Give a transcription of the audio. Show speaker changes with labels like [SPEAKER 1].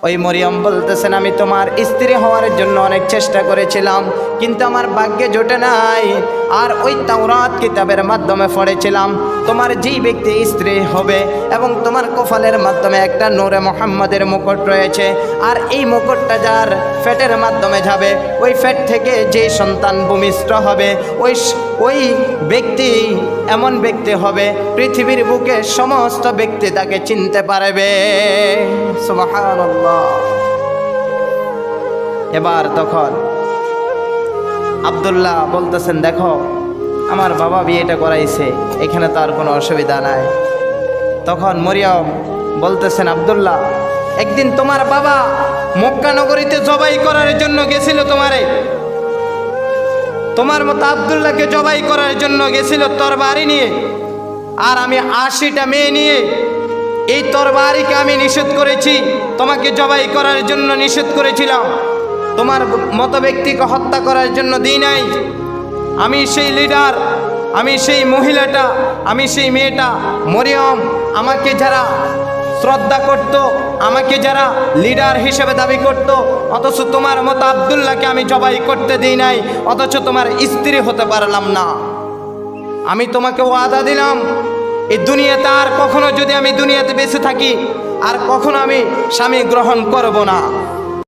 [SPEAKER 1] ওই মরিয়ম বলতেছেন, আমি তোমার স্ত্রী হওয়ার জন্য অনেক চেষ্টা করেছিলাম, কিন্তু আমার ভাগ্যে জোটে নাই। আর ওই তাওরাত কিতাবের মাধ্যমে পড়েছিলাম তোমার যেই ব্যক্তি স্ত্রী হবে এবং তোমার কপালের মাধ্যমে একটা নূরে মুহাম্মাদের মুকুট রয়েছে, আর এই মুকুটটা যার ফেটের মাধ্যমে যাবে, ওই ফেট থেকে যে সন্তান ভূমিষ্ঠ হবে, ওই ব্যক্তি এমন ব্যক্তি হবে পৃথিবীর বুকে সমস্ত ব্যক্তি তাকে চিনতে পারবে। সুবহানাল্লাহ। এবার তখন আব্দুল্লাহ বলতেছেন, দেখো আমার বাবা বিয়েটা করাইছে, এখানে তো আর কোনো অসুবিধা নাই। তখন মরিয়ম বলতেছেন, আব্দুল্লাহ একদিন তোমার বাবা মক্কা নগরীতে জবাই করার জন্য গেছিল, তোমার মতো আব্দুল্লাহকে জবাই করার জন্য গেছিল তরবারি নিয়ে, আর আমি 80টা মেয়ে নিয়ে এই তরবারিকে আমি নিষেধ করেছি, তোমাকে জবাই করার জন্য নিষেধ করেছিলাম, তোমার মতো ব্যক্তিকে হত্যা করার জন্য দিই নাই। আমি সেই লিডার, আমি সেই মহিলাটা, আমি সেই মেয়েটা মরিয়ম, আমাকে যারা শ্রদ্ধা করত, আমাকে যারা লিডার হিসেবে দাবি করত, অথচ তোমার মতো আব্দুল্লাহকে আমি জবাই করতে দিই নাই, অথচ তোমার স্ত্রী হতে পারলাম না। আমি তোমাকে ওয়াদা দিলাম এই দুনিয়াতে আর কখনো, যদি আমি দুনিয়াতে বেঁচে থাকি, আর কখনো আমি স্বামী গ্রহণ করব না।